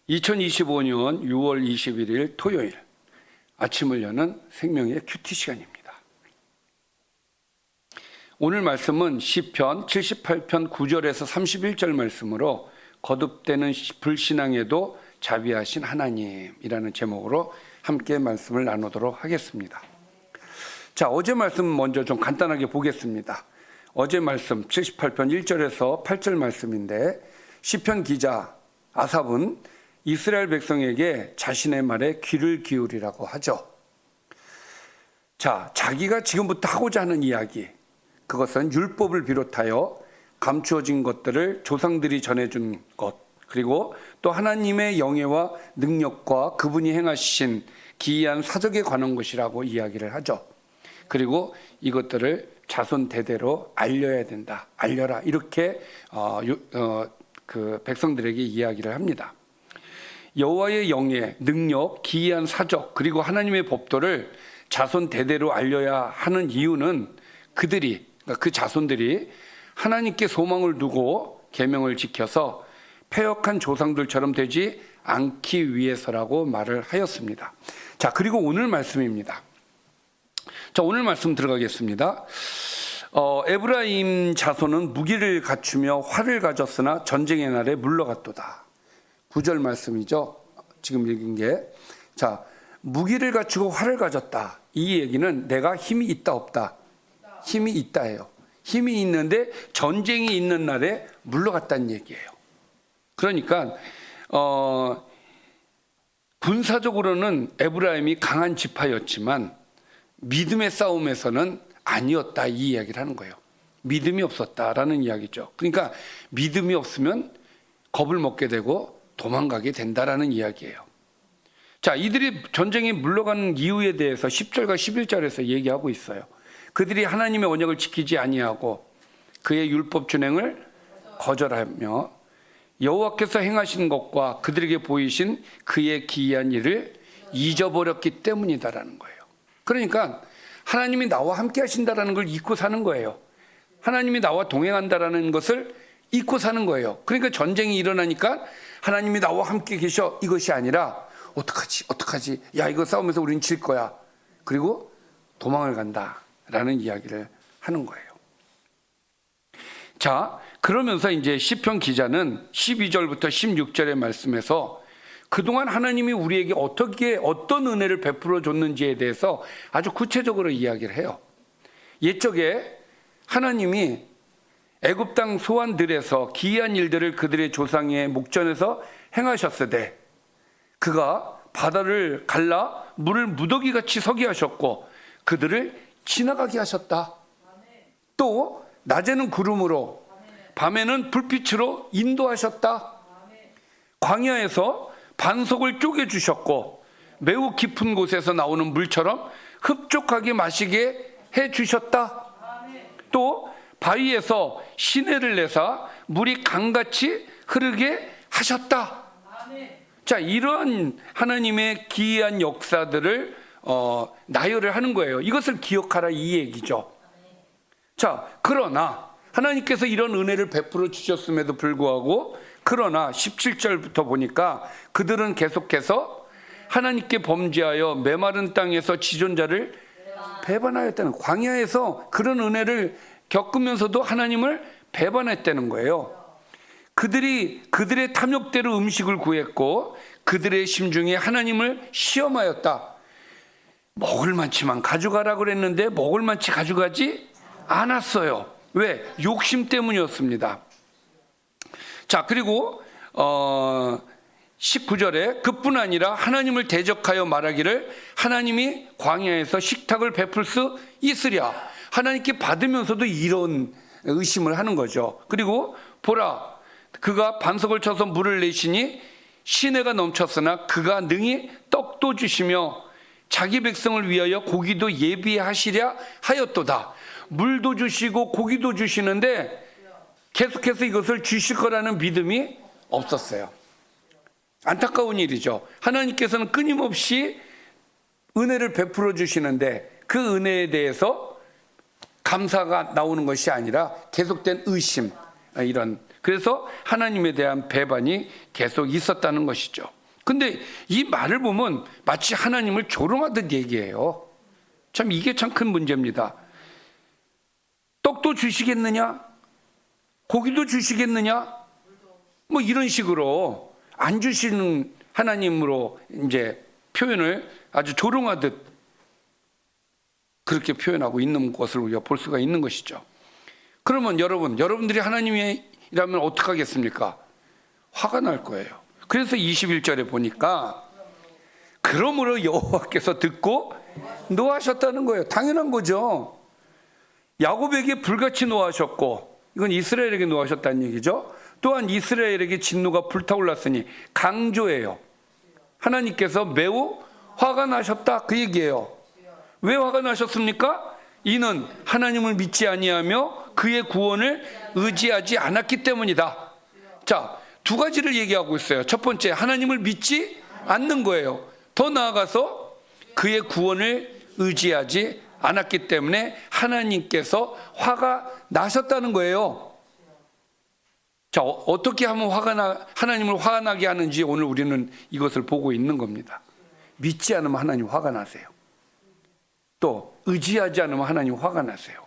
2025년 6월 21일 토요일 아침을 여는 생명의 큐티 시간입니다. 오늘 말씀은 시편 78편 9절에서 31절 말씀으로 거듭되는 불신앙에도 자비하신 하나님이라는 제목으로 함께 말씀을 나누도록 하겠습니다. 자, 어제 말씀 먼저 좀 간단하게 보겠습니다. 어제 말씀 78편 1절에서 8절 말씀인데 시편 기자 아삽은 이스라엘 백성에게 자신의 말에 귀를 기울이라고 하죠. 자, 자기가 지금부터 하고자 하는 이야기, 그것은 율법을 비롯하여 감추어진 것들을 조상들이 전해준 것, 그리고 또 하나님의 영예와 능력과 그분이 행하신 기이한 사적에 관한 것이라고 이야기를 하죠. 그리고 이것들을 자손 대대로 알려야 된다, 알려라, 이렇게 백성들에게 이야기를 합니다. 여호와의 영예, 능력, 기이한 사적, 그리고 하나님의 법도를 자손 대대로 알려야 하는 이유는 그 자손들이 하나님께 소망을 두고 계명을 지켜서 패역한 조상들처럼 되지 않기 위해서라고 말을 하였습니다. 자, 그리고 오늘 말씀입니다. 자, 오늘 말씀 들어가겠습니다. 에브라임 자손은 무기를 갖추며 활을 가졌으나 전쟁의 날에 물러갔도다. 9절 말씀이죠. 지금 읽은 게. 자, 무기를 갖추고 활을 가졌다. 이 얘기는 내가 힘이 있다 없다? 힘이 있다예요. 힘이 있는데 전쟁이 있는 날에 물러갔다는 얘기예요. 그러니까 군사적으로는 에브라임이 강한 지파였지만 믿음의 싸움에서는 아니었다, 이 이야기를 하는 거예요. 믿음이 없었다라는 이야기죠. 그러니까 믿음이 없으면 겁을 먹게 되고 도망가게 된다라는 이야기예요. 자, 이들이 전쟁에 물러가는 이유에 대해서 10절과 11절에서 얘기하고 있어요. 그들이 하나님의 언약을 지키지 아니하고 그의 율법 준행을 거절하며 여호와께서 행하신 것과 그들에게 보이신 그의 기이한 일을 잊어버렸기 때문이다라는 거예요. 그러니까 하나님이 나와 함께 하신다라는 걸 잊고 사는 거예요. 하나님이 나와 동행한다라는 것을 잊고 사는 거예요. 그러니까 전쟁이 일어나니까 하나님이 나와 함께 계셔, 이것이 아니라 어떡하지? 야, 이거 싸우면서 우린 질 거야. 그리고 도망을 간다라는 이야기를 하는 거예요. 자, 그러면서 이제 시편 기자는 12절부터 16절의 말씀에서 그동안 하나님이 우리에게 어떤 은혜를 베풀어 줬는지에 대해서 아주 구체적으로 이야기를 해요. 옛적에 하나님이 애굽 땅 소환들에서 기이한 일들을 그들의 조상의 목전에서 행하셨으되 그가 바다를 갈라 물을 무더기같이 서게 하셨고 그들을 지나가게 하셨다. 또 낮에는 구름으로 밤에는 불빛으로 인도하셨다. 광야에서 반석을 쪼개주셨고 매우 깊은 곳에서 나오는 물처럼 흡족하게 마시게 해주셨다. 또 바위에서 시내를 내사 물이 강같이 흐르게 하셨다. 자, 이러한 하나님의 기이한 역사들을 나열을 하는 거예요. 이것을 기억하라, 이 얘기죠. 자, 그러나 하나님께서 이런 은혜를 베풀어 주셨음에도 불구하고 그러나 17절부터 보니까 그들은 계속해서 하나님께 범죄하여 메마른 땅에서 지존자를 배반하였다는, 광야에서 그런 은혜를 겪으면서도 하나님을 배반했다는 거예요. 그들이 그들의 탐욕대로 음식을 구했고 그들의 심중에 하나님을 시험하였다. 먹을 만치만 가져가라 그랬는데 먹을 만치 가져가지 않았어요. 왜? 욕심 때문이었습니다. 자, 그리고 19절에 그뿐 아니라 하나님을 대적하여 말하기를 하나님이 광야에서 식탁을 베풀 수 있으랴. 하나님께 받으면서도 이런 의심을 하는 거죠. 그리고 보라, 그가 반석을 쳐서 물을 내시니 시내가 넘쳤으나 그가 능히 떡도 주시며 자기 백성을 위하여 고기도 예비하시랴 하였도다. 물도 주시고 고기도 주시는데 계속해서 이것을 주실 거라는 믿음이 없었어요. 안타까운 일이죠. 하나님께서는 끊임없이 은혜를 베풀어 주시는데 그 은혜에 대해서 감사가 나오는 것이 아니라 계속된 의심, 이런, 그래서 하나님에 대한 배반이 계속 있었다는 것이죠. 근데 이 말을 보면 마치 하나님을 조롱하듯 얘기해요. 참 이게 참 큰 문제입니다. 떡도 주시겠느냐? 고기도 주시겠느냐? 뭐 이런 식으로 안 주시는 하나님으로 이제 표현을 아주 조롱하듯 그렇게 표현하고 있는 것을 우리가 볼 수가 있는 것이죠. 그러면 여러분들이 하나님이라면 어떡하겠습니까? 화가 날 거예요. 그래서 21절에 보니까 그러므로 여호와께서 듣고 노하셨다는 거예요. 당연한 거죠. 야곱에게 불같이 노하셨고, 이건 이스라엘에게 노하셨다는 얘기죠. 또한 이스라엘에게 진노가 불타올랐으니 강조예요. 하나님께서 매우 화가 나셨다 그 얘기예요. 왜 화가 나셨습니까? 이는 하나님을 믿지 아니하며 그의 구원을 의지하지 않았기 때문이다. 자, 두 가지를 얘기하고 있어요. 첫 번째, 하나님을 믿지 않는 거예요. 더 나아가서 그의 구원을 의지하지 않았기 때문에 하나님께서 화가 나셨다는 거예요. 자, 어떻게 하면 하나님을 화가 나게 하는지 오늘 우리는 이것을 보고 있는 겁니다. 믿지 않으면 하나님 화가 나세요. 또 의지하지 않으면 하나님 화가 나세요.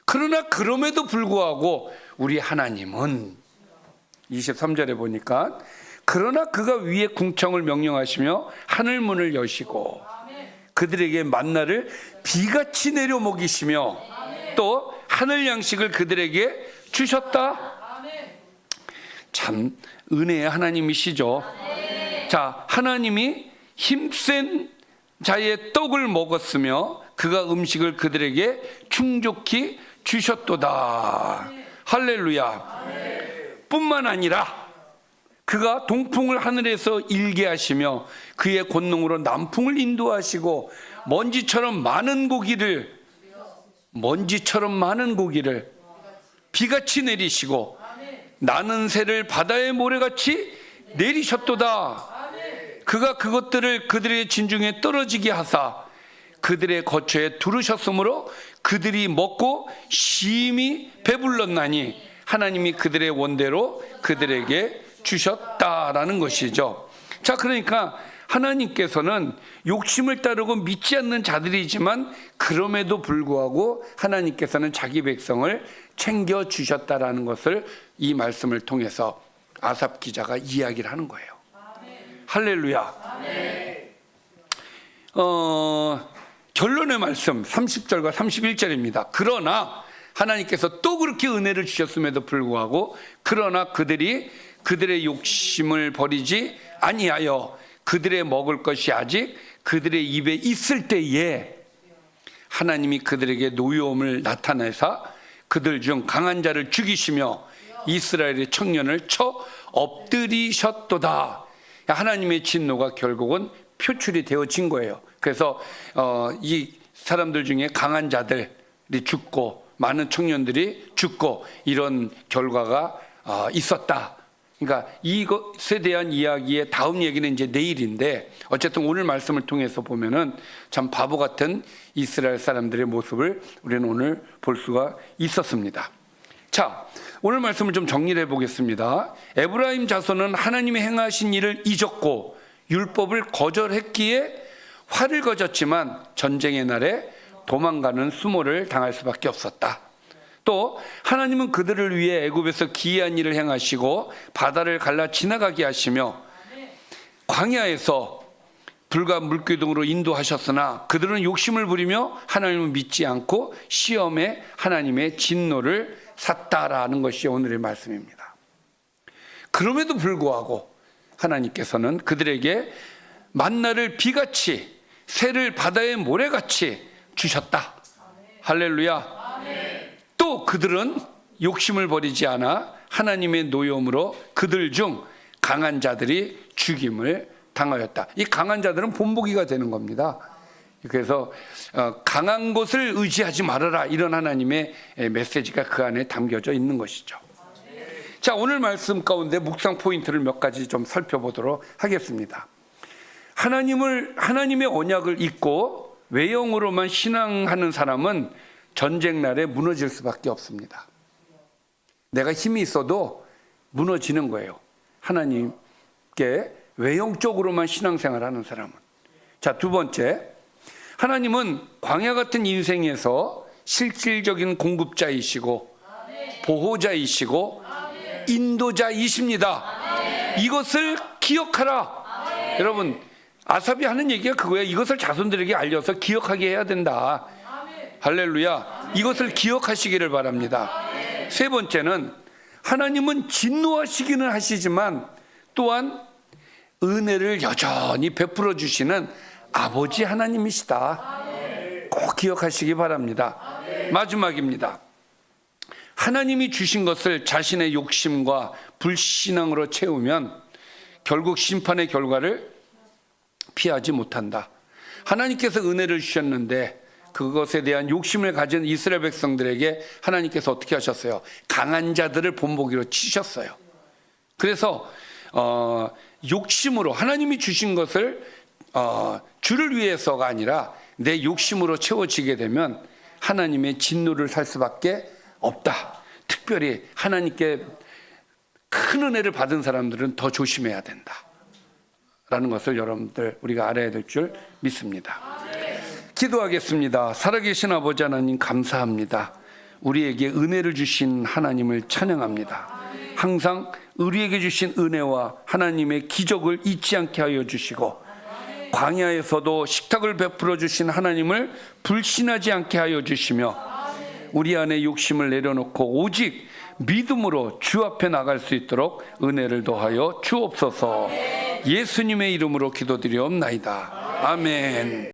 그러나 그럼에도 불구하고 우리 하나님은 23절에 보니까 그러나 그가 위에 궁창을 명령하시며 하늘 문을 여시고 그들에게 만나를 비같이 내려 먹이시며 또 하늘 양식을 그들에게 주셨다. 참 은혜의 하나님이시죠. 자, 하나님이 힘센 자의 떡을 먹었으며 그가 음식을 그들에게 충족히 주셨도다. 할렐루야. 뿐만 아니라 그가 동풍을 하늘에서 일게 하시며 그의 권능으로 남풍을 인도하시고 먼지처럼 많은 고기를 비같이 내리시고 나는 새를 바다의 모래같이 내리셨도다. 그가 그것들을 그들의 진중에 떨어지게 하사 그들의 거처에 두르셨으므로 그들이 먹고 심히 배불렀나니 하나님이 그들의 원대로 그들에게 주셨다라는 것이죠. 자, 그러니까 하나님께서는 욕심을 따르고 믿지 않는 자들이지만 그럼에도 불구하고 하나님께서는 자기 백성을 챙겨주셨다라는 것을 이 말씀을 통해서 아삽 기자가 이야기를 하는 거예요. 할렐루야. 결론의 말씀 30절과 31절입니다. 그러나 하나님께서 또 그렇게 은혜를 주셨음에도 불구하고 그러나 그들이 그들의 욕심을 버리지 아니하여 그들의 먹을 것이 아직 그들의 입에 있을 때에 하나님이 그들에게 노여움을 나타내사 그들 중 강한 자를 죽이시며 이스라엘의 청년을 쳐 엎드리셨도다. 하나님의 진노가 결국은 표출이 되어진 거예요. 그래서 이 사람들 중에 강한 자들이 죽고 많은 청년들이 죽고 이런 결과가 있었다. 그러니까 이것에 대한 이야기의 다음 얘기는 이제 내일인데 어쨌든 오늘 말씀을 통해서 보면은 참 바보 같은 이스라엘 사람들의 모습을 우리는 오늘 볼 수가 있었습니다. 자, 오늘 말씀을 좀 정리를 해보겠습니다. 에브라임 자손은 하나님이 행하신 일을 잊었고 율법을 거절했기에 화를 거졌지만 전쟁의 날에 도망가는 수모를 당할 수밖에 없었다. 또 하나님은 그들을 위해 애굽에서 기이한 일을 행하시고 바다를 갈라 지나가게 하시며 광야에서 불과 물기둥으로 인도하셨으나 그들은 욕심을 부리며 하나님을 믿지 않고 시험에 하나님의 진노를 샀다라는 것이 오늘의 말씀입니다. 그럼에도 불구하고 하나님께서는 그들에게 만나를 비같이 새를 바다의 모래같이 주셨다. 할렐루야. 또 그들은 욕심을 버리지 않아 하나님의 노여움으로 그들 중 강한 자들이 죽임을 당하였다. 이 강한 자들은 본보기가 되는 겁니다. 그래서 강한 것을 의지하지 말아라, 이런 하나님의 메시지가 그 안에 담겨져 있는 것이죠. 자, 오늘 말씀 가운데 묵상 포인트를 몇 가지 좀 살펴보도록 하겠습니다. 하나님의 언약을 잊고 외형으로만 신앙하는 사람은 전쟁 날에 무너질 수밖에 없습니다. 내가 힘이 있어도 무너지는 거예요. 하나님께 외형적으로만 신앙생활하는 사람은. 자, 두 번째, 하나님은 광야 같은 인생에서 실질적인 공급자이시고 보호자이시고 인도자이십니다. 이것을 기억하라. 여러분, 아삽이 하는 얘기가 그거예요. 이것을 자손들에게 알려서 기억하게 해야 된다. 할렐루야. 이것을 기억하시기를 바랍니다. 세 번째는 하나님은 진노하시기는 하시지만 또한 은혜를 여전히 베풀어 주시는 아버지 하나님이시다. 꼭 기억하시기 바랍니다. 마지막입니다. 하나님이 주신 것을 자신의 욕심과 불신앙으로 채우면 결국 심판의 결과를 피하지 못한다. 하나님께서 은혜를 주셨는데 그것에 대한 욕심을 가진 이스라엘 백성들에게 하나님께서 어떻게 하셨어요? 강한 자들을 본보기로 치셨어요. 그래서 욕심으로 하나님이 주신 것을 주를 위해서가 아니라 내 욕심으로 채워지게 되면 하나님의 진노를 살 수밖에 없다. 특별히 하나님께 큰 은혜를 받은 사람들은 더 조심해야 된다 라는 것을 여러분들 우리가 알아야 될 줄 믿습니다. 기도하겠습니다. 살아계신 아버지 하나님, 감사합니다. 우리에게 은혜를 주신 하나님을 찬양합니다. 항상 우리에게 주신 은혜와 하나님의 기적을 잊지 않게 하여 주시고 광야에서도 식탁을 베풀어 주신 하나님을 불신하지 않게 하여 주시며 우리 안에 욕심을 내려놓고 오직 믿음으로 주 앞에 나갈 수 있도록 은혜를 더하여 주옵소서. 예수님의 이름으로 기도드리옵나이다. 아멘.